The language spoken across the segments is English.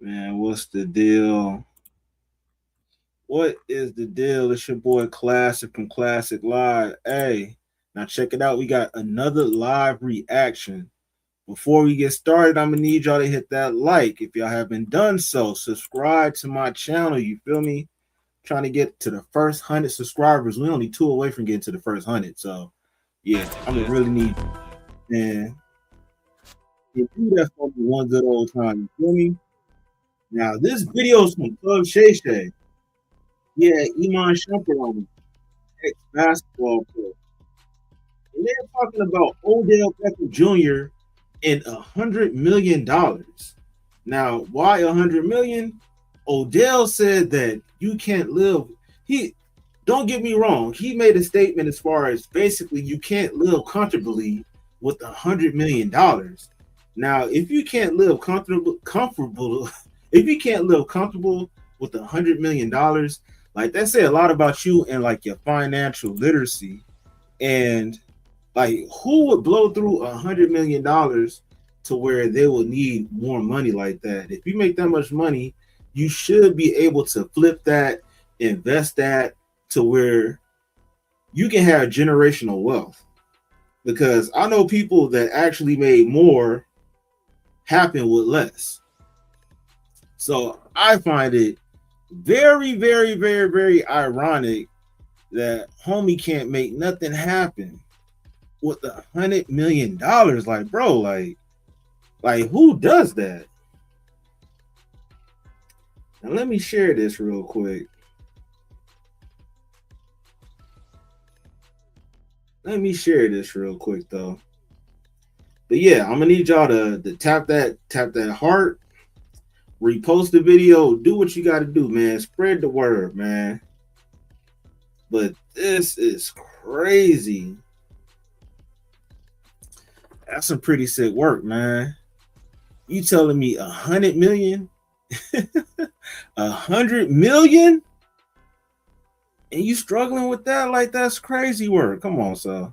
Man, what's the deal? What is the deal? It's your boy Klasic from Klasic Live. Hey, now check it out. We got another live reaction. Before we get started, I'm gonna need y'all to hit that like if y'all haven't done so. Subscribe to my channel. You feel me? Trying to get to the first 100 subscribers. We only 2 away from getting to the first 100. So yeah, I'm gonna really need and do that for me one good old time. You feel me? Now this video is from Club Shay Shay. Yeah, Iman Shumpert on it, ex-basketball player. And they're talking about Odell Beckham Jr. and $100 million. Now, why $100 million? Odell said that you can't live. He don't get me wrong. He made a statement as far as basically you can't live comfortably with $100 million. Now, if you can't live comfortable, if you can't live comfortable with $100 million, like that say a lot about you and like your financial literacy. And like who would blow through $100 million to where they will need more money like that? If you make that much money, you should be able to flip that, invest that to where you can have generational wealth. Because I know people that actually made more happen with less. So I find it very, very, very, very ironic that homie can't make nothing happen with $100 million. Like, bro, like who does that? Now let me share this real quick. Let me share this real quick though. But yeah, I'm gonna need y'all to tap that heart, repost the video, do what you gotta do, man. Spread the word, man. But this is crazy. That's some pretty sick work, man. You telling me $100 million? $100 million? And you struggling with that? Like, that's crazy work. Come on, so.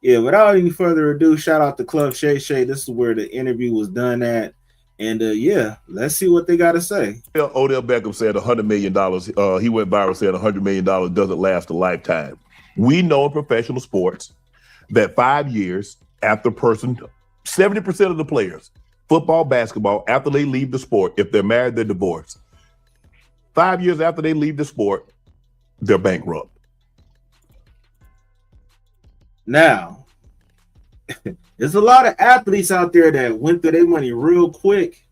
Yeah, without any further ado, shout out to Club Shay Shay. This is where the interview was done at. And yeah, let's see what they got to say. Odell Beckham said $100 million. He went viral saying $100 million doesn't last a lifetime. We know in professional sports that 5 years after 70% of the players, football, basketball, after they leave the sport, if they're married, they're divorced. 5 years after they leave the sport, they're bankrupt. Now, there's a lot of athletes out there that went through their money real quick.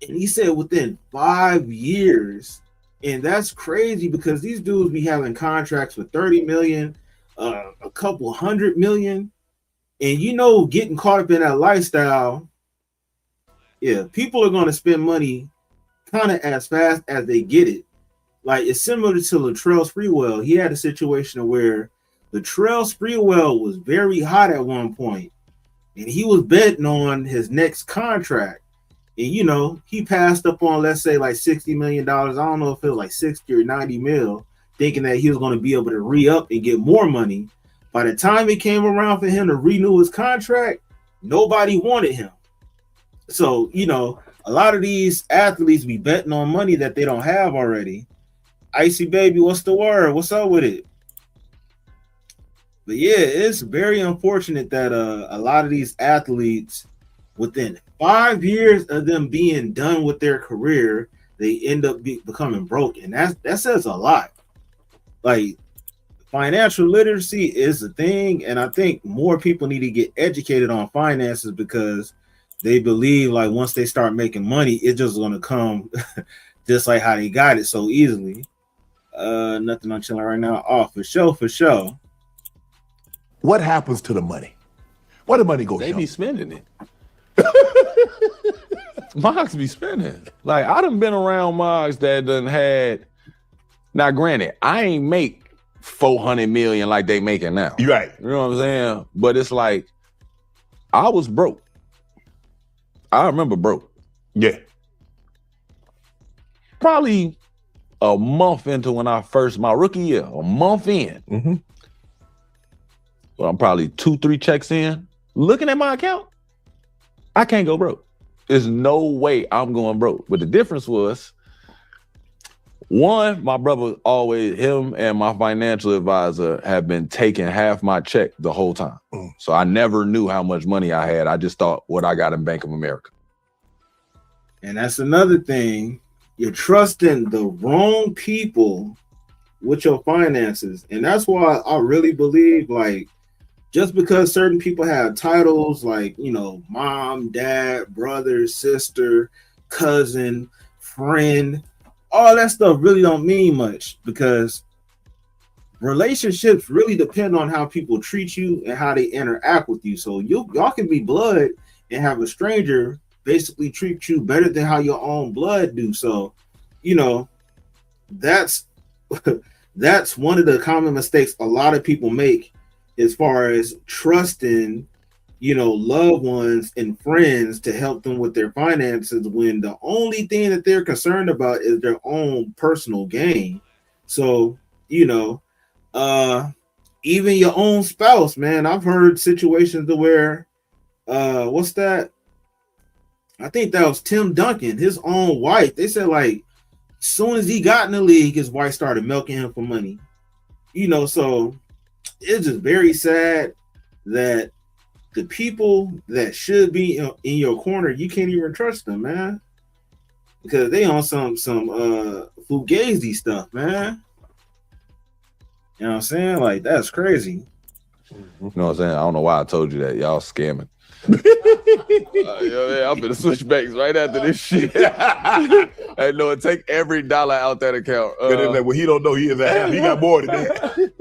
And he said within 5 years. And that's crazy because these dudes be having contracts for 30 million, a couple $100 million. And you know, getting caught up in that lifestyle, yeah, people are going to spend money kind of as fast as they get it. Like it's similar to Latrell Sprewell. He had a situation where Latrell Sprewell was very hot at one point, and he was betting on his next contract. And you know, he passed up on, let's say, like $60 million. I don't know if it was like 60 or 90 mil, thinking that he was going to be able to re-up and get more money. By the time it came around for him to renew his contract, nobody wanted him. So, you know, a lot of these athletes be betting on money that they don't have already. Icy baby, what's the word? What's up with it? But yeah, it's very unfortunate that a lot of these athletes, within 5 years of them being done with their career, they end up becoming broke. And that says a lot. Like, financial literacy is a thing, and I think more people need to get educated on finances because they believe like once they start making money, it's just going to come just like how they got it so easily. Nothing on chilling right now. Oh, for sure. What happens to the money? Where the money goes? They be spending it. Mogs be spending. Like I done been around Mogs that done had. Now, granted, I ain't make 400 million like they making now. You're right. You know what I'm saying? But it's like I was broke. I remember broke. Yeah. Probably a month into when I first, my rookie year, a month in. Mm-hmm. Well, I'm probably 2-3 checks in. Looking at my account, I can't go broke. There's no way I'm going broke. But the difference was, one, my brother him and my financial advisor have been taking half my check the whole time. So I never knew how much money I had. I just thought what I got in Bank of America. And that's another thing. You're trusting the wrong people with your finances. And that's why I really believe, like, just because certain people have titles like, you know, mom, dad, brother, sister, cousin, friend, all that stuff really don't mean much, because relationships really depend on how people treat you and how they interact with you. So y'all can be blood and have a stranger basically treat you better than how your own blood do. So, you know, that's that's one of the common mistakes a lot of people make as far as trusting, you know, loved ones and friends to help them with their finances, when the only thing that they're concerned about is their own personal gain. So, you know, even your own spouse, man, I've heard situations to where, what's that? I think that was Tim Duncan, his own wife. They said, like, as soon as he got in the league, his wife started milking him for money. You know, so it's just very sad that the people that should be in your corner, you can't even trust them, man, because they on some fugazi stuff, man. You know what I'm saying? Like, that's crazy. You know what I'm saying? I don't know why I told you that. Y'all scamming. I'm gonna switch banks right after this shit. Hey, no, take every dollar out that account. Well, he don't know he is a half. He got more than that.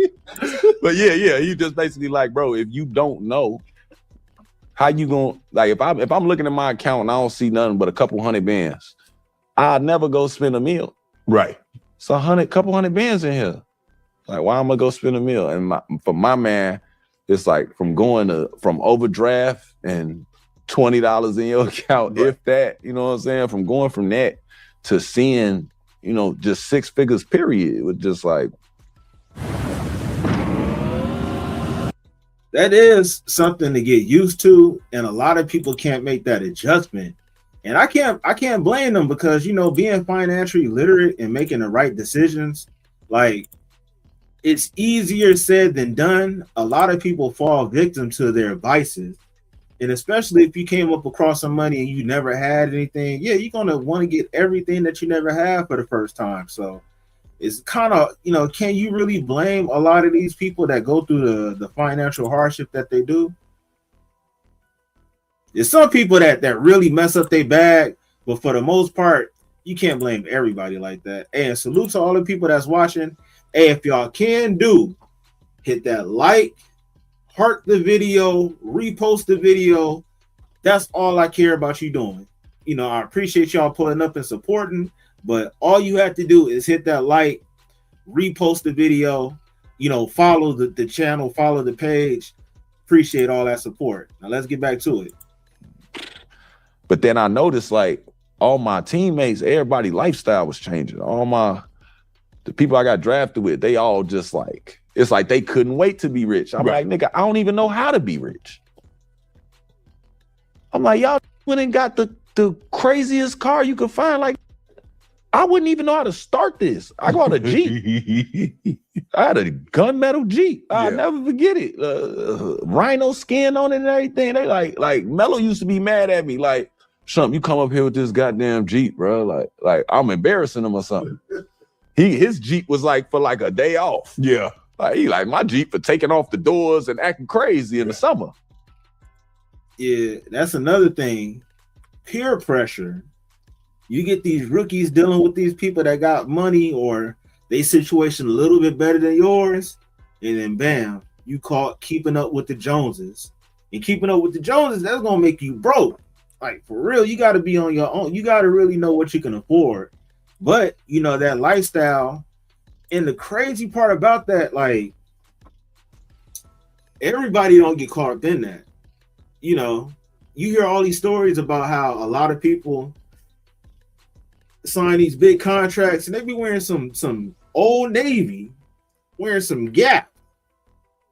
But yeah, he just basically like, bro, if you don't know, how you gonna, like, if I'm looking at my account and I don't see nothing but a couple hundred bands, I'll never go spend a meal. Right. So couple hundred bands in here. Like, why am I go spend a meal? And for my man, it's like from overdraft and $20 in your account, right, if that, you know what I'm saying? From going from that to seeing, you know, just six figures, period. It was just like, that is something to get used to, and a lot of people can't make that adjustment. And I can't blame them, because, you know, being financially literate and making the right decisions, like, it's easier said than done. A lot of people fall victim to their vices. And especially if you came up across some money and you never had anything, yeah, you're gonna want to get everything that you never had for the first time. So it's kind of, you know, can you really blame a lot of these people that go through the financial hardship that they do? There's some people that really mess up their bag, but for the most part, you can't blame everybody like that. And salute to all the people that's watching. Hey, if y'all can hit that like, heart the video, repost the video. That's all I care about you doing. You know, I appreciate y'all pulling up and supporting, but all you have to do is hit that like, repost the video, you know, follow the channel, follow the page. Appreciate all that support. Now let's get back to it. But then I noticed, like, all my teammates, everybody's lifestyle was changing. The people I got drafted with, they all just like, it's like they couldn't wait to be rich. I'm right. like, nigga, I don't even know how to be rich. I'm like, y'all went and got the craziest car you could find. Like, I wouldn't even know how to start this. I got a Jeep. I had a gunmetal Jeep. I'll never forget it. Rhino skin on it and everything. They like Mello used to be mad at me. Like, Shump, you come up here with this goddamn Jeep, bro. Like I'm embarrassing him or something. His Jeep was like for like a day off. Yeah. Like my Jeep for taking off the doors and acting crazy in the summer. Yeah, that's another thing. Peer pressure. You get these rookies dealing with these people that got money or they situation a little bit better than yours, and then bam, you caught keeping up with the Joneses. And keeping up with the Joneses, that's gonna make you broke. Like, for real, you got to be on your own. You got to really know what you can afford. But, you know, that lifestyle, and the crazy part about that, like, everybody don't get caught up in that. You know, you hear all these stories about how a lot of people sign these big contracts and they be wearing some Old Navy, wearing some Gap,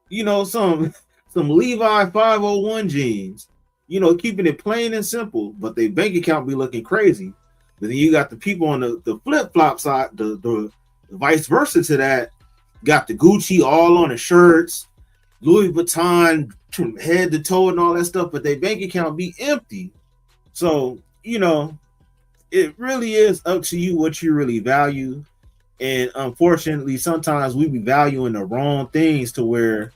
you know, some Levi 501 jeans. keeping it plain and simple, but their bank account be looking crazy. But then you got the people on the flip flop side, the vice versa to that, got the Gucci all on the shirts, Louis Vuitton from head to toe and all that stuff, but their bank account be empty. So, it really is up to you what you really value. And unfortunately, sometimes we be valuing the wrong things to where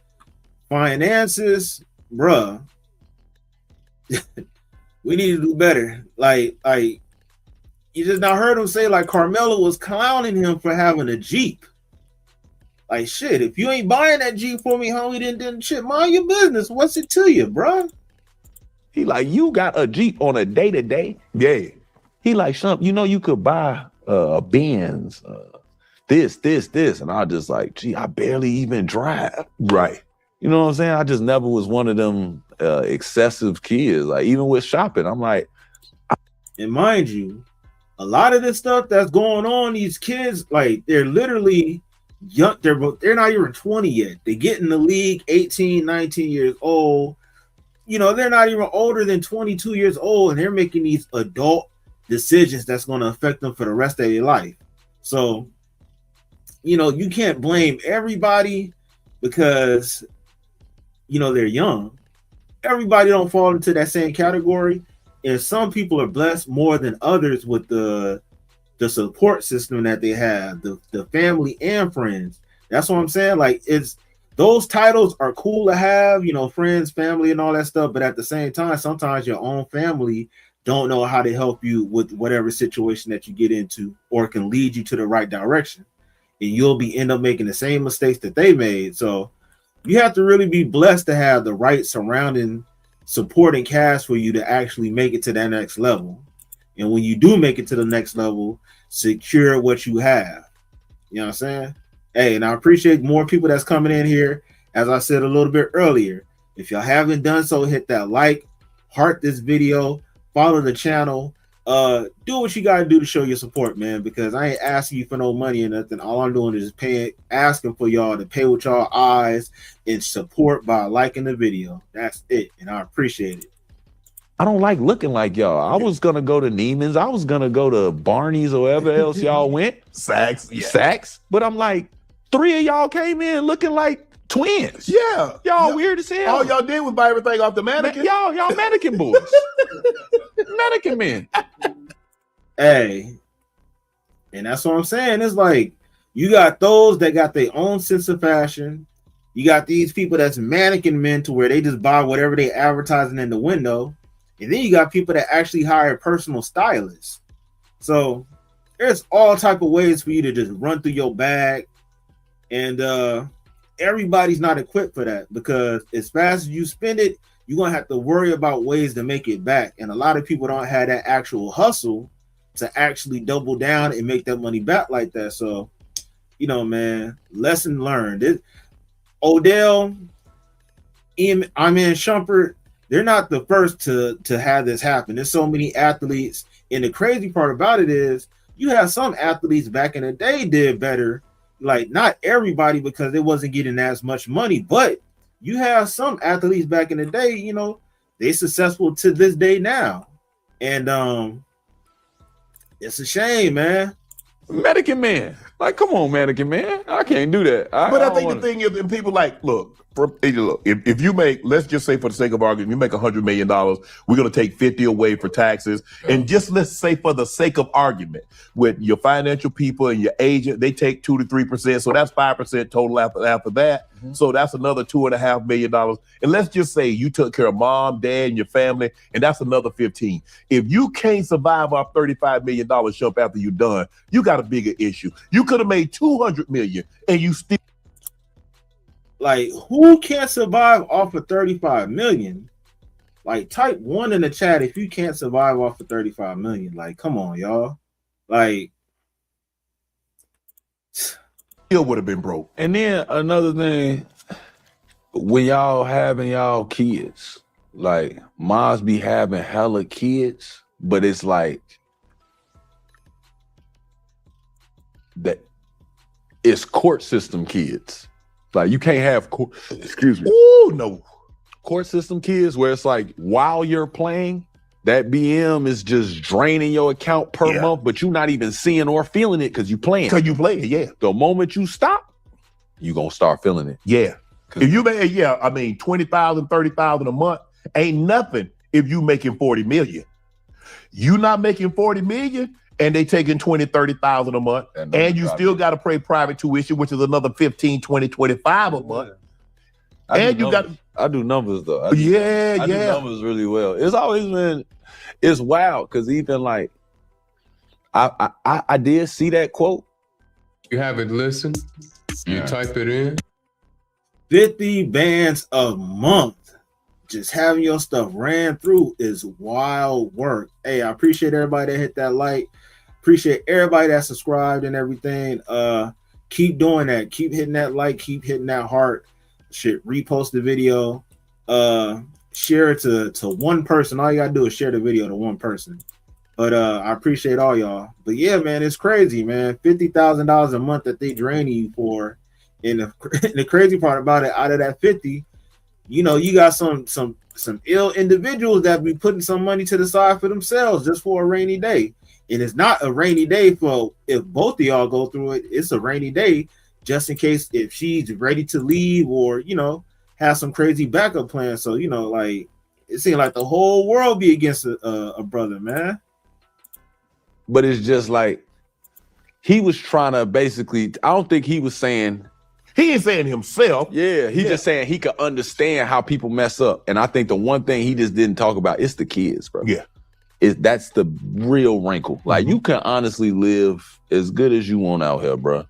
finances, bruh, we need to do better. Like you just now heard him say like Carmelo was clowning him for having a Jeep. Like shit, if you ain't buying that Jeep for me, homie, then shit, mind your business. What's it to you, bruh? He like, you got a Jeep on a day-to-day? Yeah. He like, Shump, you could buy a Benz, this. And I just like, gee, I barely even drive. Right. You know what I'm saying? I just never was one of them excessive kids. Like even with shopping, I'm like. And mind you, a lot of this stuff that's going on, these kids, like they're literally young. They're not even 20 yet. They get in the league 18, 19 years old. They're not even older than 22 years old, and they're making these adult decisions that's going to affect them for the rest of their life. So, you can't blame everybody because, they're young. Everybody don't fall into that same category. And some people are blessed more than others with the support system that they have, the family and friends. That's what I'm saying. Like those titles are cool to have, friends, family, and all that stuff. But at the same time, sometimes your own family don't know how to help you with whatever situation that you get into, or can lead you to the right direction. And you'll end up making the same mistakes that they made. So you have to really be blessed to have the right surrounding supporting cast for you to actually make it to that next level. And when you do make it to the next level, secure what you have. You know what I'm saying? Hey, and I appreciate more people that's coming in here. As I said a little bit earlier, if y'all haven't done so, hit that like, heart this video, follow the channel, do what you gotta do to show your support, man, because I ain't asking you for no money or nothing. All I'm doing is asking for y'all to pay with y'all eyes and support by liking the video. That's it, and I appreciate it. I don't like looking like y'all. I was gonna go to Neiman's. I was gonna go to Barney's or wherever else y'all went. Saks. But I'm like, 3 of y'all came in looking like twins. Yeah. Y'all weird as hell. All y'all did was buy everything off the mannequin. Y'all mannequin boys. Mannequin men. Hey, and that's what I'm saying. It's like you got those that got their own sense of fashion. You got these people that's mannequin men to where they just buy whatever they advertising in the window. And then you got people that actually hire personal stylists. So there's all type of ways for you to just run through your bag. And everybody's not equipped for that, because as fast as you spend it, you're going to have to worry about ways to make it back. And a lot of people don't have that actual hustle to actually double down and make that money back like that. So, man, lesson learned. Odell, Iman Shumpert, they're not the first to have this happen. There's so many athletes. And the crazy part about it is you have some athletes back in the day did better. Like not everybody, because they wasn't getting as much money, but you have some athletes back in the day, they successful to this day now. And it's a shame, man. Mannequin man. Like, come on, mannequin man. I can't do that. I think the thing is, and people like, look, if you make, let's just say for the sake of argument, you make $100 million, we're going to take 50 away for taxes. And just let's say for the sake of argument, with your financial people and your agent, they take 2 to 3%. So that's 5% total after that. Mm-hmm. So that's another $2.5 million. And let's just say you took care of mom, dad, and your family, and that's another 15. If you can't survive off $35 million, Shump, after you're done, you got a bigger issue. You could have made $200 million and you still. Like, who can't survive off of 35 million? Like, type 1 in the chat if you can't survive off of 35 million. Like, come on, y'all. Like, still would have been broke. And then another thing, when y'all having y'all kids, like, moms be having hella kids, but it's like that it's court system kids. Like, you can't have court. Excuse me. Ooh, no. court system kids where it's like while you're playing, that BM is just draining your account per month, but you're not even seeing or feeling it because you playing. Because you playing, yeah. The moment you stop, you gonna start feeling it. Yeah. If you make, I mean, 20,000, 30,000 a month ain't nothing if you making 40 million. You not making 40 million and they taking 20, 30,000 a month, and you still got to pay private tuition, which is another 15, 20, 25 a month. I do numbers though. I do numbers really well. It's always been, it's wild because even like, I did see that quote. You have it listened, you type it in. 50 bands a month. Just having your stuff ran through is wild work. Hey, I appreciate everybody that hit that like. Appreciate everybody that subscribed and everything. Keep doing that. Keep hitting that like. Keep hitting that heart. Shit, repost the video. Share it to one person. All you gotta do is share the video to one person. But I appreciate all y'all. But yeah, man, it's crazy, man. $50,000 a month that they draining you for. And the crazy part about it, out of that 50, you know, you got some ill individuals that be putting some money to the side for themselves just for a rainy day. And it's not a rainy day for if both of y'all go through it. It's a rainy day just in case if she's ready to leave or, you know, have some crazy backup plan. So, you know, like it seems like the whole world be against a brother, man. But it's just like he was trying to basically, I don't think he was saying. He ain't saying himself. Yeah, he's just saying he could understand how people mess up. And I think the one thing he just didn't talk about is the kids, bro. Yeah. That's the real wrinkle. Like you can honestly live as good as you want out here, bro.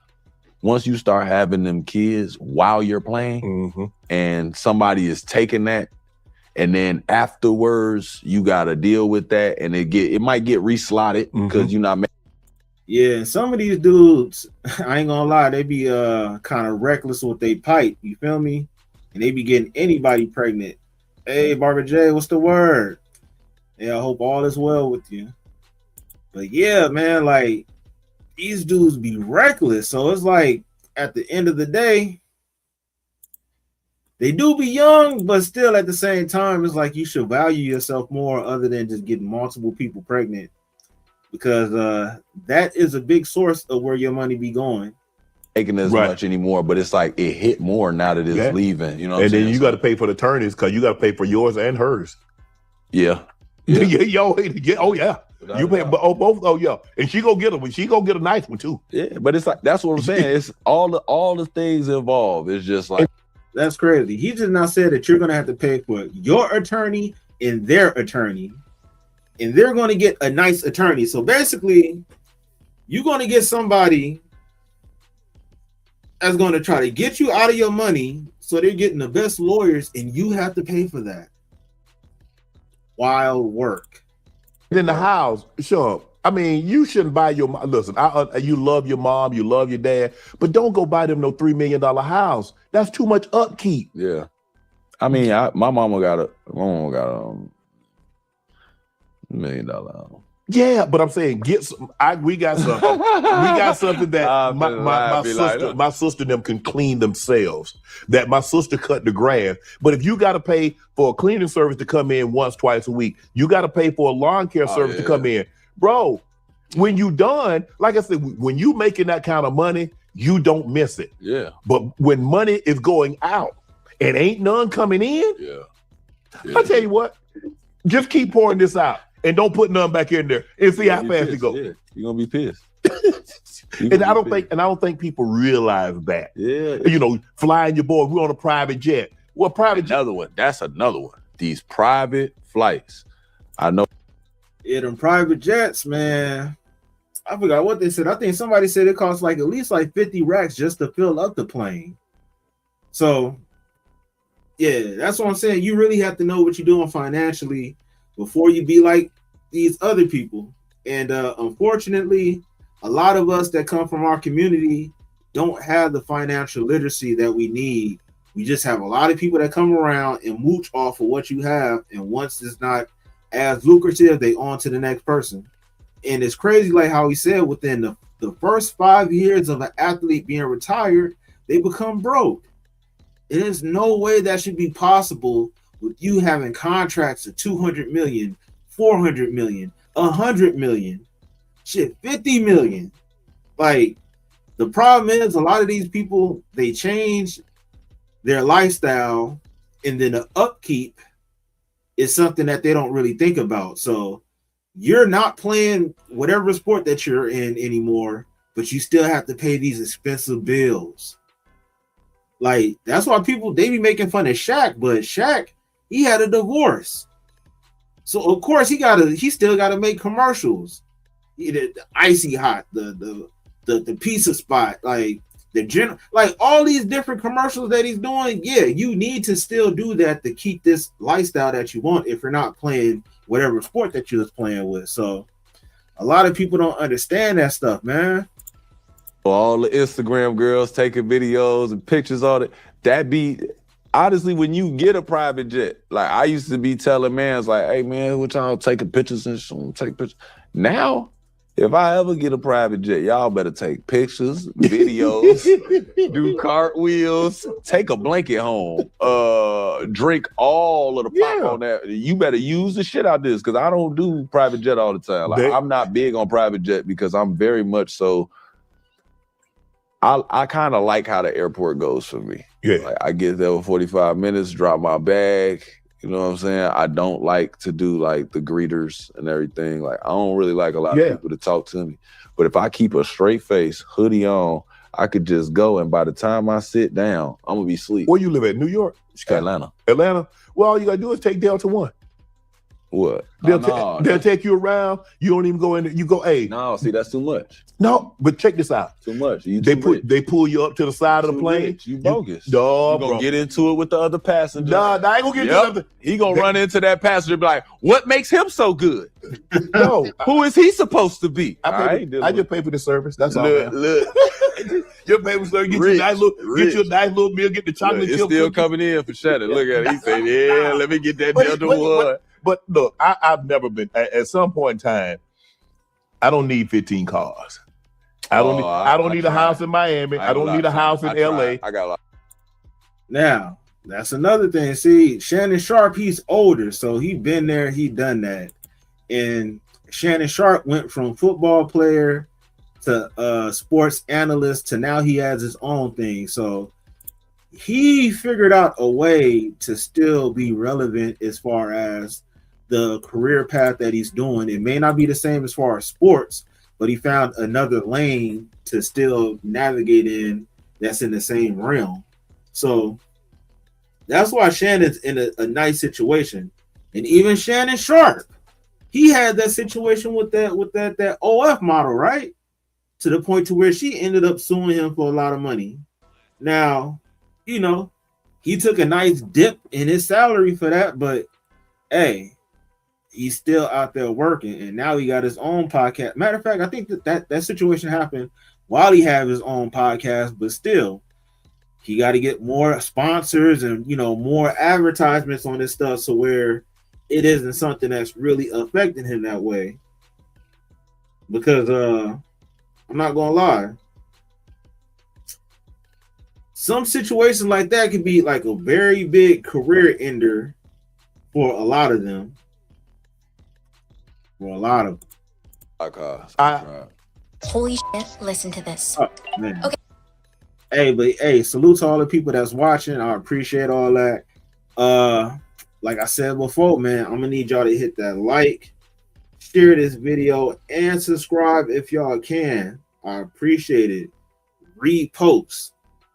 Once you start having them kids while you're playing and somebody is taking that, and then afterwards you got to deal with that, and it might get reslotted because you're not making. Yeah, some of these dudes, I ain't gonna lie, they be kind of reckless with they pipe, you feel me? And they be getting anybody pregnant. Hey, Barbara J, what's the word? Yeah, I hope all is well with you. But yeah, man, like these dudes be reckless. So it's like at the end of the day, they do be young, but still at the same time, it's like you should value yourself more other than just getting multiple people pregnant. Because that is a big source of where your money be going. Taking as much anymore, but it's like it hit more now that it's leaving. You know what and I'm then you got to pay for the attorneys because you got to pay for yours and hers. Yeah. You pay both. Oh yeah, and she go get them. She go get a nice one too. Yeah, but it's like that's what I'm saying. It's all the things involved. It's just like that's crazy. He just now said that you're gonna have to pay for your attorney and their attorney, and they're gonna get a nice attorney. So basically, you're gonna get somebody that's gonna try to get you out of your money. So they're getting the best lawyers, and you have to pay for that. Wild work. In the house, sure. I mean, you shouldn't buy your listen. You love your mom, you love your dad, but don't go buy them no $3 million house. That's too much upkeep. Yeah, I mean, my mama got a $1 million house. Yeah, but I'm saying get some. We got something. We got something that my sister and them can clean themselves. That my sister cut the grass. But if you got to pay for a cleaning service to come in once, twice a week, you got to pay for a lawn care service to come in, bro. When you done, like I said, when you making that kind of money, you don't miss it. Yeah. But when money is going out and ain't none coming in, I tell you what, just keep pouring this out. And don't put none back in there and see how fast it goes. Yeah. You're gonna be pissed. And I don't think people realize that. Yeah. You know, flying your boy, we're on a private jet. Well, another one. That's another one. These private flights. I know. Yeah, them private jets, man. I forgot what they said. I think somebody said it costs like at least like 50 racks just to fill up the plane. So yeah, that's what I'm saying. You really have to know what you're doing financially before you be like these other people. And unfortunately, a lot of us that come from our community don't have the financial literacy that we need. We just have a lot of people that come around and mooch off of what you have. And once it's not as lucrative, they on to the next person. And it's crazy, like how he said, within the first 5 years of an athlete being retired, they become broke. There's no way that should be possible with you having contracts of 200 million, 400 million, 100 million, shit, 50 million. Like, the problem is a lot of these people, they change their lifestyle, and then the upkeep is something that they don't really think about. So you're not playing whatever sport that you're in anymore, but you still have to pay these expensive bills. Like, that's why people, they be making fun of Shaq, but Shaq, he had a divorce. So of course he still gotta make commercials. The Icy Hot, the pizza spot, like like all these different commercials that he's doing. Yeah, you need to still do that to keep this lifestyle that you want if you're not playing whatever sport that you're playing with. So a lot of people don't understand that stuff, man. All the Instagram girls taking videos and pictures, all that be honestly, when you get a private jet, like I used to be telling mans like, hey man, what y'all taking pictures and take pictures. Now, if I ever get a private jet, y'all better take pictures, videos, do cartwheels, take a blanket home, drink all of the pop on that. You better use the shit out of this, because I don't do private jet all the time. Like, I'm not big on private jet because I'm very much so, I kind of like how the airport goes for me. Yeah. Like, I get there for 45 minutes, drop my bag. You know what I'm saying? I don't like to do like the greeters and everything. Like, I don't really like a lot of people to talk to me. But if I keep a straight face, hoodie on, I could just go. And by the time I sit down, I'm going to be asleep. Where you live at? New York? Atlanta. Atlanta? Well, all you got to do is take Delta One. What? They'll take you around. You don't even go in. You go, hey. No, see, that's too much. No, but check this out. Too much. They pull you up to the side of the plane. Rich. You bogus. You gonna get into it with the other passenger. Nah, I ain't gonna get into it. He gonna run into that passenger and be like, what makes him so good? No. Who is he supposed to be? I just pay for the service. That's all. Look. Your pay for service. Get you a nice little meal. Get the chocolate chip. It's still coming in for Shannon. Look at it. He said, yeah, let me get that Delta One. But look, I've never been, at some point in time, I don't need 15 cars. I don't need a house in Miami. I don't need a house in LA. I got a lot. Now, that's another thing. See, Shannon Sharp, he's older, so he been there, he done that. And Shannon Sharp went from football player to sports analyst to now he has his own thing. So he figured out a way to still be relevant as far as the career path that he's doing. It may not be the same as far as sports, but he found another lane to still navigate in that's in the same realm. So that's why Shannon's in a nice situation. And even Shannon Sharp, he had that situation with that OF model, right? To the point to where she ended up suing him for a lot of money. Now, you know, he took a nice dip in his salary for that, but hey, he's still out there working, and now he got his own podcast. Matter of fact, I think that situation happened while he had his own podcast, but still, he got to get more sponsors and, you know, more advertisements on this stuff, so where it isn't something that's really affecting him that way. Because I'm not gonna lie, some situations like that could be like a very big career ender for a lot of them. For a lot of them. Holy shit, listen to this. Oh, man. Okay. Hey, salute to all the people that's watching. I appreciate all that. Like I said before, man, I'm gonna need y'all to hit that like, share this video, and subscribe if y'all can. I appreciate it. Repost,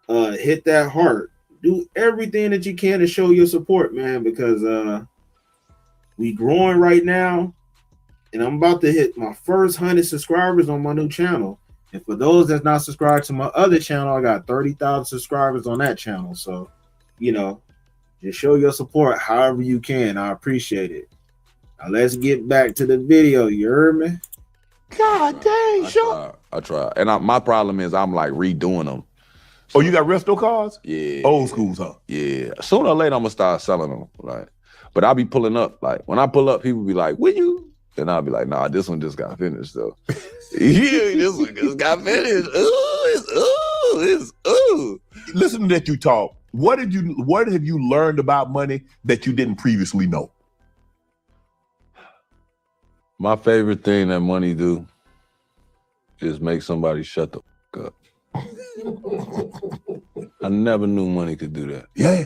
hit that heart. Do everything that you can to show your support, man, because we growing right now. And I'm about to hit my first 100 subscribers on my new channel. And for those that's not subscribed to my other channel, I got 30,000 subscribers on that channel. So, you know, just show your support however you can. I appreciate it. Now let's get back to the video. You heard me? God dang, sure. I try. And my problem is I'm like redoing them. Oh, you got resto cars? Yeah. Old schools, huh? Yeah. Sooner or later, I'm going to start selling them. Like, but I'll be pulling up. Like, when I pull up, people be like, will you? Then I'll be like, nah, this one just got finished, though. Yeah, this one just got finished. Ooh. Listen to that you talk. What have you learned about money that you didn't previously know? My favorite thing that money do is make somebody shut the fuck up. I never knew money could do that. Yeah.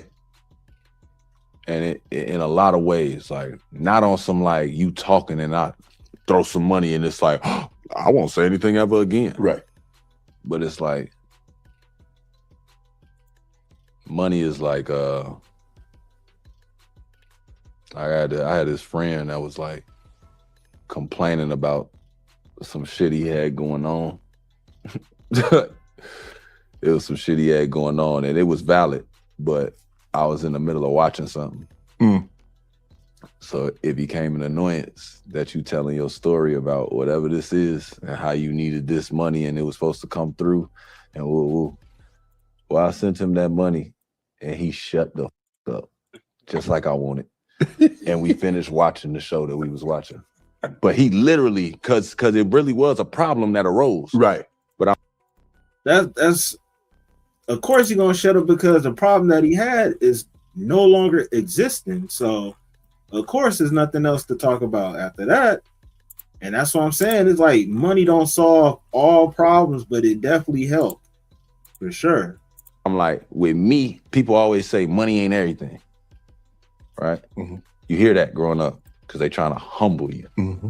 And it in a lot of ways, like not on some like you talking and I throw some money and it's like, oh, I won't say anything ever again. Right. But it's like, money is like, I had this friend that was like complaining about some shit he had going on. It was some shit he had going on and it was valid, but I was in the middle of watching something. So it became an annoyance that you telling your story about whatever this is and how you needed this money and it was supposed to come through and woo. Well, I sent him that money and he shut the fuck up just like I wanted. And we finished watching the show that we was watching. But he literally, cause it really was a problem that arose. Right. But that's of course he's gonna shut up because the problem that he had is no longer existing. So of course there's nothing else to talk about after that. And that's what I'm saying. It's like money don't solve all problems, but it definitely helped. For sure. I'm like, with me, people always say money ain't everything. Right? Mm-hmm. You hear that growing up because they trying to humble you. Mm-hmm.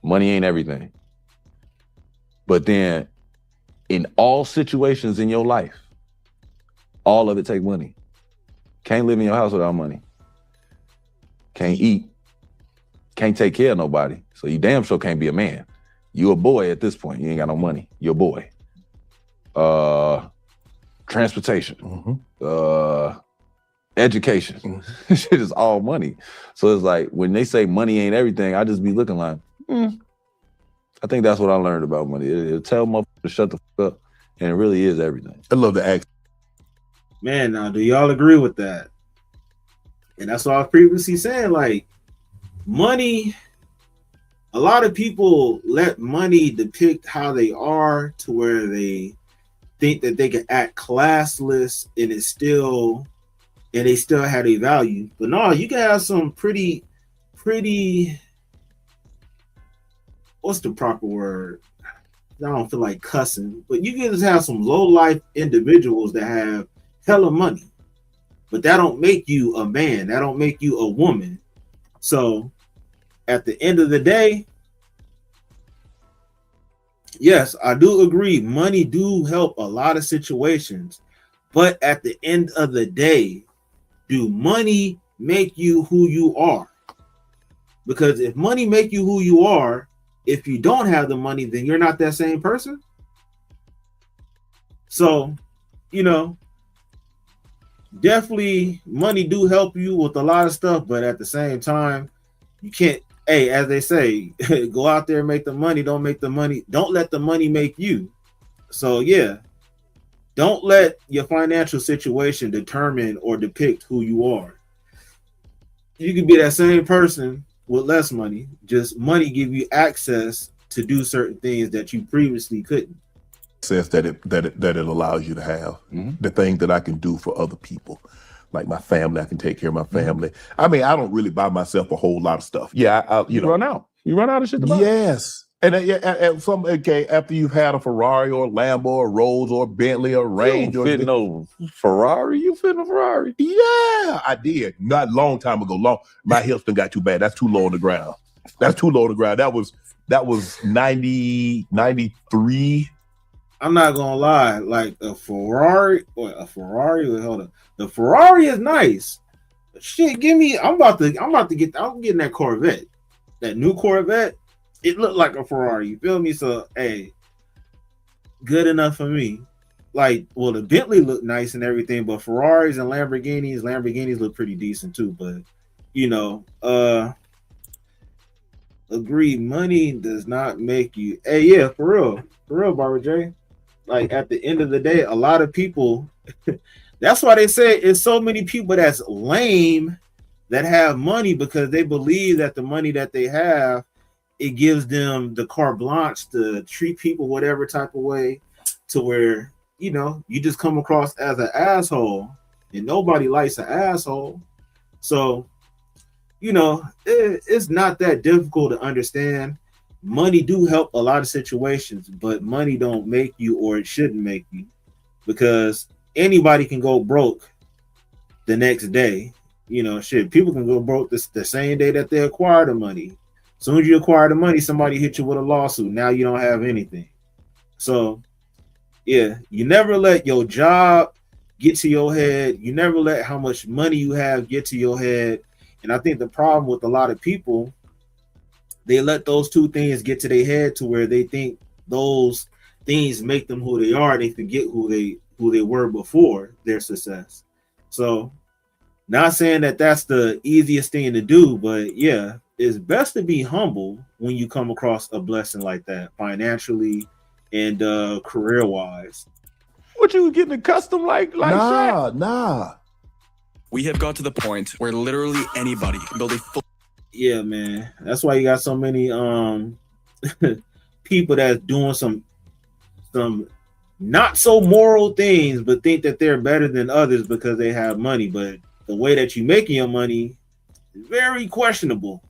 Money ain't everything. But then in all situations in your life, all of it take money. Can't live in your house without money. Can't eat. Can't take care of nobody. So you damn sure can't be a man. You a boy at this point. You ain't got no money. You're a boy. Transportation. Mm-hmm. Education. Mm-hmm. Shit is all money. So it's like when they say money ain't everything, I just be looking like, I think that's what I learned about money. It'll tell motherfuckers to shut the fuck up, and it really is everything. I love the act. Man, now do y'all agree with that? And that's what I was previously saying. Like, money, a lot of people let money depict how they are to where they think that they can act classless and they still have a value. But no, you can have some pretty what's the proper word? I don't feel like cussing, but you can just have some low life individuals that have hella money, but that don't make you a man. That don't make you a woman. So at the end of the day, yes, I do agree. Money do help a lot of situations, but at the end of the day, do money make you who you are? Because if money make you who you are, if you don't have the money, then you're not that same person. So, definitely money do help you with a lot of stuff, but at the same time, you can't, as they say, go out there and make the money. Don't let the money make you. So yeah, don't let your financial situation determine or depict who you are. You can be that same person with less money. Just money give you access to do certain things that you previously couldn't. Says that it allows you to have the thing that I can do for other people, like my family. I can take care of my family. I mean, I don't really buy myself a whole lot of stuff. Yeah, you know, run out. You run out of shit to buy. Yes. And after you've had a Ferrari or a Lambo or a Rolls or a Bentley or a Range, you don't fit no Ferrari. You fit a Ferrari? Yeah, I did. Not a long time ago. My hips done got too bad. That's too low on the ground. That was 93. I'm not gonna lie. Like a Ferrari. Hold on. The Ferrari is nice. Shit, I'm getting that Corvette. That new Corvette. It looked like a Ferrari, you feel me? So, good enough for me. Like, well, the Bentley looked nice and everything, but Ferraris and Lamborghinis look pretty decent too. But, agree, money does not make you. Yeah, for real, Barbara J. Like, at the end of the day, a lot of people, that's why they say it's so many people that's lame that have money because they believe that the money that they have, it gives them the carte blanche to treat people whatever type of way to where, you just come across as an asshole and nobody likes an asshole. So, it's not that difficult to understand. Money do help a lot of situations, but money don't make you, or it shouldn't make you, because anybody can go broke the next day. People can go broke the same day that they acquire the money. As soon as you acquire the money, somebody hit you with a lawsuit. Now you don't have anything. So, yeah, you never let your job get to your head. You never let how much money you have get to your head. And I think the problem with a lot of people, they let those two things get to their head to where they think those things make them who they are. They forget who they were before their success. So, not saying that that's the easiest thing to do, but yeah, it's best to be humble when you come across a blessing like that, financially and career wise. What you getting accustomed like Shaq? Nah. We have got to the point where literally anybody can build a full. Yeah, man. That's why you got so many people that's doing some not so moral things, but think that they're better than others because they have money. But the way that you're making your money is very questionable.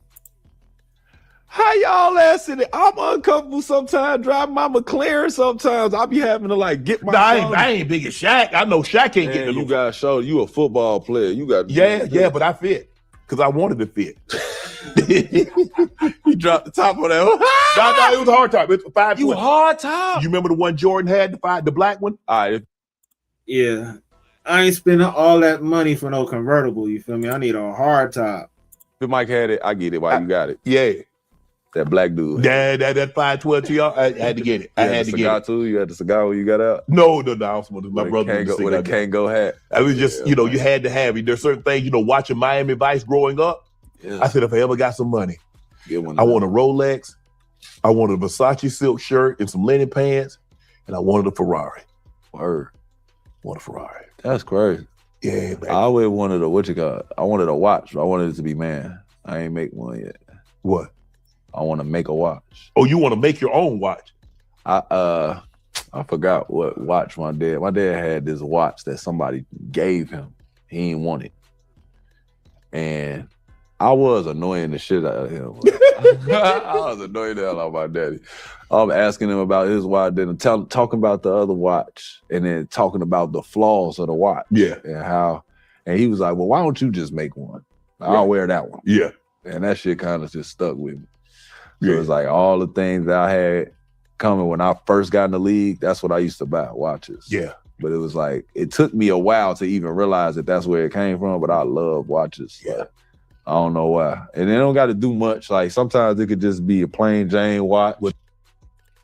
How y'all ass in it? I'm uncomfortable sometimes driving my McLaren. Sometimes I'll be having to like get my. I ain't big as Shaq. I know Shaq ain't getting. You got to show you a football player. You got. Yeah, but I fit because I wanted to fit. You dropped the top of that. No, it was a hard top. It's 5'20". You hard top. You remember the one Jordan had, the black one? All right. Yeah, I ain't spending all that money for no convertible. You feel me? I need a hard top. If Mike had it, I get it. Why you got it? Yeah. That black dude. Yeah, that 512 TR. I had to get it. I had to get it too. You had the cigar when you got out. No. I was my brother with a Kango hat. I was just, you had to have it. There's certain things, watching Miami Vice growing up. Yeah. I said, if I ever got some money, I want a Rolex, I wanted a Versace silk shirt and some linen pants, and I wanted a Ferrari. Word. Want a Ferrari. That's crazy. Yeah, man. I always wanted I wanted a watch, but I wanted it to be man. I ain't make one yet. What? I want to make a watch. Oh, you want to make your own watch? I forgot what watch my dad had this watch that somebody gave him. He didn't want it. And I was annoying the shit out of him. I was annoying the hell out of my daddy. I'm asking him about his watch, then talking about the other watch, and then talking about the flaws of the watch. Yeah. And he was like, well, why don't you just make one? I'll wear that one. Yeah. And that shit kind of just stuck with me. So it's like all the things that I had coming when I first got in the league, that's what I used to buy, watches. Yeah. But it was like, it took me a while to even realize that that's where it came from, but I love watches. Yeah. Like, I don't know why. And they don't got to do much. Like sometimes it could just be a plain Jane watch.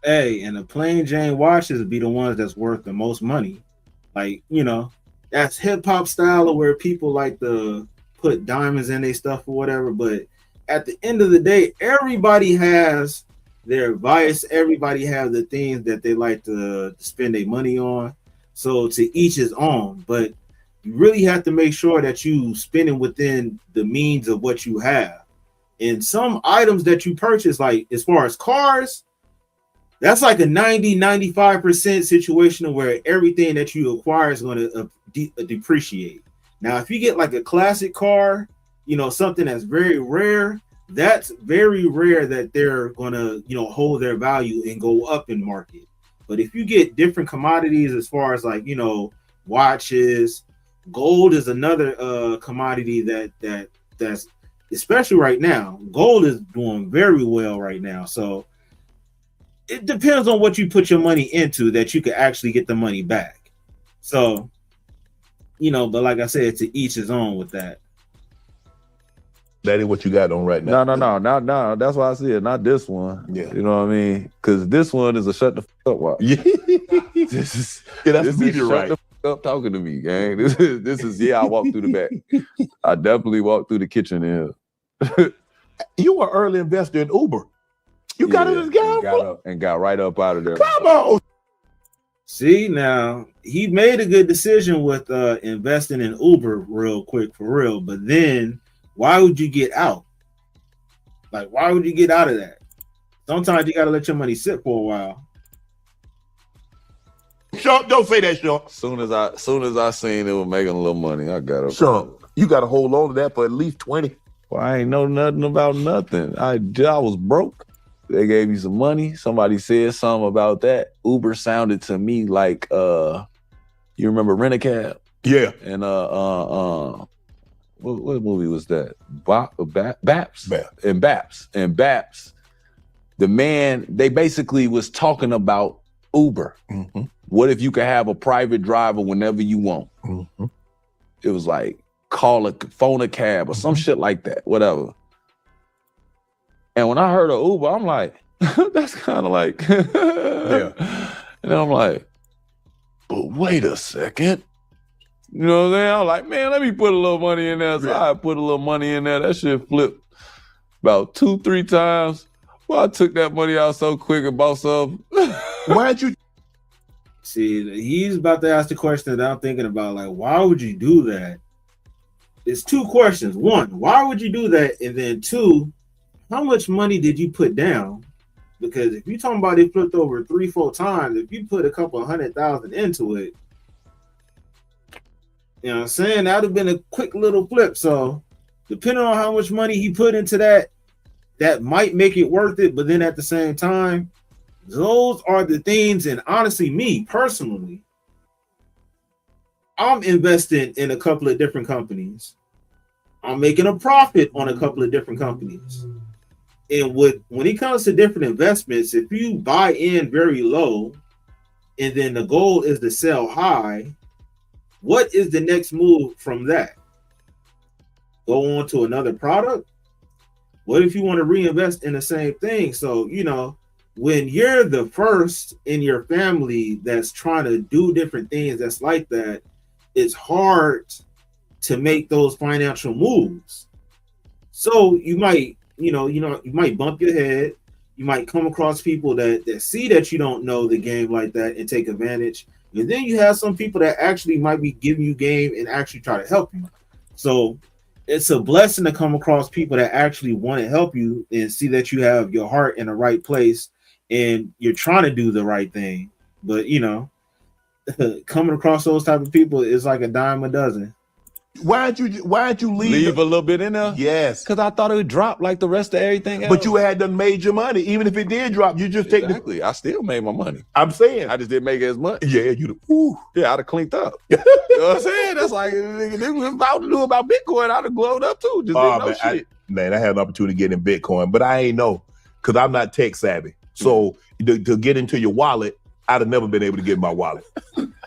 Hey, and the plain Jane watches be the ones that's worth the most money. Like, that's hip hop style of where people like to put diamonds in their stuff or whatever. But at the end of the day, everybody has their vice. Everybody has the things that they like to spend their money on. So to each his own. But you really have to make sure that you spending within the means of what you have. And some items that you purchase, like as far as cars, that's like a 90-95% situation where everything that you acquire is going to depreciate. Now, if you get like a classic car, something that's very rare, that's very rare that they're going to, hold their value and go up in market. But if you get different commodities as far as like, watches, gold is another commodity that's especially right now. Gold is doing very well right now. So it depends on what you put your money into that you can actually get the money back. So, but like I said, to each his own with that. That ain't what you got on right now. No. That's why I see it. Not this one. Yeah. You know what I mean? Because this one is a shut the fuck up watch. Yeah. This that's is meteorite. shut the fuck up talking to me, gang. This is I walked through the back. I definitely walked through the kitchen here. You were an early investor in Uber. You got it and got right up out of there. Come on. See, now he made a good decision with investing in Uber real quick for real. But then why would you get out? Like, why would you get out of that? Sometimes you got to let your money sit for a while. Shump, don't say that, Shump. Soon as I seen it was making a little money, I got it. Shump, you got to hold on to that for at least 20. Well, I ain't know nothing about nothing. I was broke. They gave me some money. Somebody said something about that. Uber sounded to me like you remember Rent-A-Cab? Yeah. And what movie was that? Baps? Baps. The man, they basically was talking about Uber. Mm-hmm. What if you could have a private driver whenever you want? Mm-hmm. It was like phone a cab or some shit like that, whatever. And when I heard of Uber, I'm like, that's kind of like, yeah. And I'm like, but wait a second. You know what I'm saying? I'm like, man, let me put a little money in there. So I put a little money in there. That shit flipped about 2-3 times. Well, I took that money out so quick and bought some. Why'd you? See, he's about to ask the question that I'm thinking about. Like, why would you do that? It's 2 questions. 1, why would you do that? And then 2, how much money did you put down? Because if you're talking about it flipped over 3-4 times, if you put a couple $100,000 into it, you know what I'm saying? That would have been a quick little flip. So depending on how much money he put into that, that might make it worth it. But then at the same time, those are the things. And honestly, me personally, I'm investing in a couple of different companies. I'm making a profit on a couple of different companies. And when it comes to different investments, if you buy in very low and then the goal is to sell high, what is the next move from that? Go on to another product? What if you want to reinvest in the same thing? So, you know, when you're the first in your family that's trying to do different things that's like that, it's hard to make those financial moves. So you might, you might bump your head. You might come across people that see that you don't know the game like that and take advantage. And then you have some people that actually might be giving you game and actually try to help you. So it's a blessing to come across people that actually want to help you and see that you have your heart in the right place and you're trying to do the right thing. But, you know, coming across those type of people is like a dime a dozen. Why'd you leave a little bit in there? Yes. Because I thought it would drop like the rest of everything else. But you had done made your money. Even if it did drop, you just take the... I still made my money. I'm saying. I just didn't make as much. Yeah, Yeah, I'd have cleaned up. You know what I'm saying? That's like, they were about to do about Bitcoin, I'd have glowed up too. Just didn't know shit. I had an opportunity to get in Bitcoin, but I ain't know because I'm not tech savvy. So to get into your wallet, I'd have never been able to get in my wallet.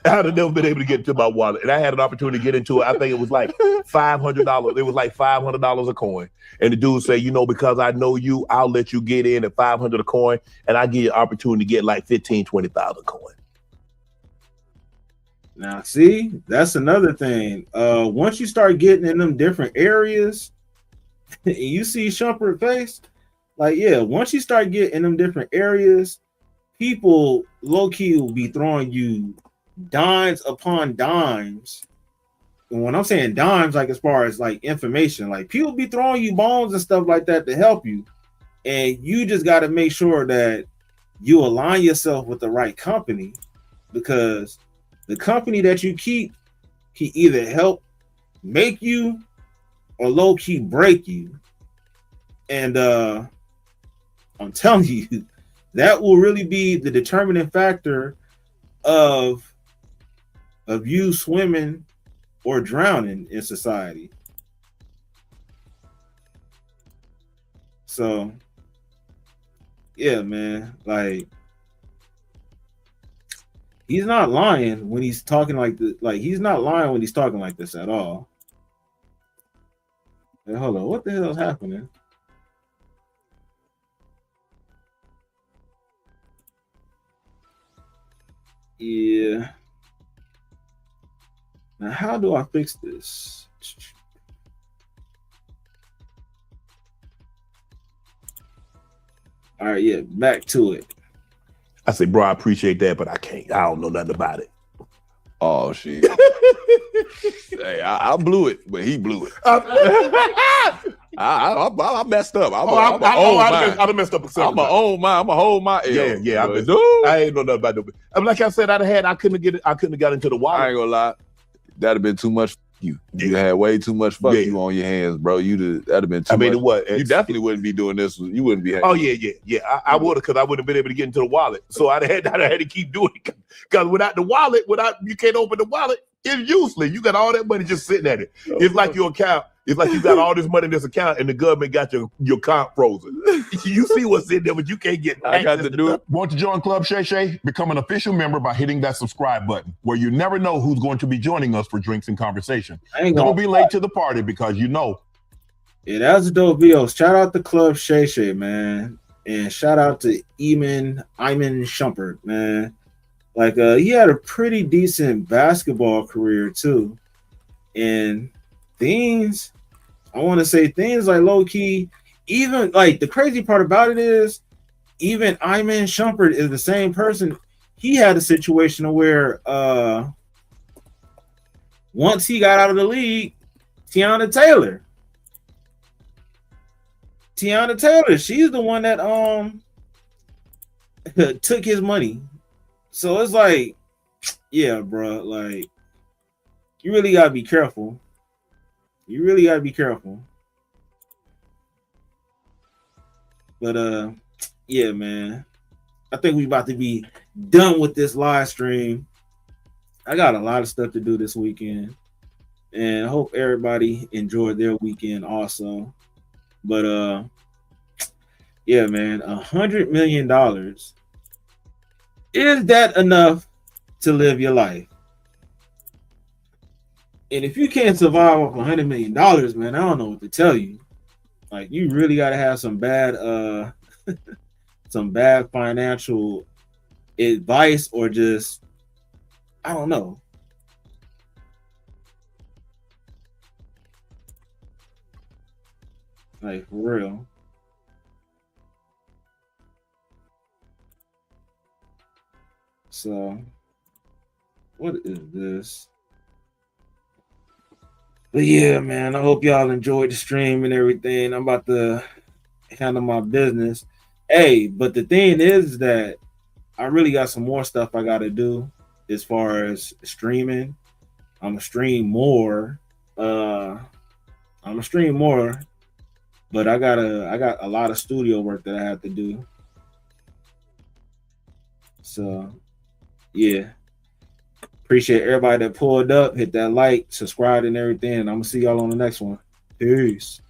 I'd have never been able to get into my wallet. And I had an opportunity to get into it. I think it was like $500. It was like $500 a coin. And the dude said, you know, because I know you, I'll let you get in at $500 a coin. And I give you an opportunity to get like 15, 20,000 a coin. Now, see, that's another thing. Once you start getting in them different areas, and you see Shumpert face, like, yeah, once you start getting in them different areas, people low-key will be throwing you dimes upon dimes. And when I'm saying dimes, like as far as like information, like people be throwing you bones and stuff like that to help you. And you just got to make sure that you align yourself with the right company, because the company that you keep can either help make you or low-key break you. And I'm telling you, that will really be the determining factor of you swimming or drowning in society. So, yeah, man, like, he's not lying when he's talking like this. Like, he's not lying when he's talking like this at all. Hey, hold on, what the hell is happening? Yeah. Now, how do I fix this? All right, yeah, back to it. I say, bro, I appreciate that, but I don't know nothing about it. Oh, shit. Hey, I blew it, but he blew it. I messed up. I'd have messed up. I'm gonna own mine. I'm gonna hold my L. Yeah. But, I ain't know nothing about it. I mean, like I said, I couldn't have got into the I wallet. ain't gonna lie. That'd have been too much. You had way too much you on your hands, bro. That'd have been too much. What? You definitely wouldn't be doing this. You wouldn't be. Oh yeah. I would have, because I wouldn't have been able to get into the wallet. So I'd had to keep doing it, because without the wallet, you can't open the wallet. It's useless. You got all that money just sitting at it. It's like your account. It's like you got all this money in this account, and the government got your account frozen. You see what's in there, but you can't get. I got to do it. Want to join Club Shay Shay? Become an official member by hitting that subscribe button, where you never know who's going to be joining us for drinks and conversation. Don't be late to the party, because you know. Yeah, that was a dope video. Shout out to Club Shay Shay, man. And shout out to Iman Shumpert, man. Like, he had a pretty decent basketball career too. And things like low key, even like the crazy part about it is, even Iman Shumpert is the same person. He had a situation where once he got out of the league, Tiana Taylor, she's the one that took his money. So it's like, yeah, bro, like, you really gotta be careful. But yeah, man, I think we about to be done with this live stream. I got a lot of stuff to do this weekend, and I hope everybody enjoyed their weekend also. But yeah, man, $100 million. Is that enough to live your life? And if you can't survive off $100 million, man, I don't know what to tell you. Like, you really got to have some bad financial advice, or just, I don't know. Like, for real. So, what is this? But yeah, man, I hope y'all enjoyed the stream and everything. I'm about to handle my business. Hey, but the thing is that I really got some more stuff I got to do as far as streaming. I'm gonna stream more. But I got a lot of studio work that I have to do. So, yeah. Appreciate everybody that pulled up, hit that like, subscribe, and everything. I'm gonna see y'all on the next one. Peace.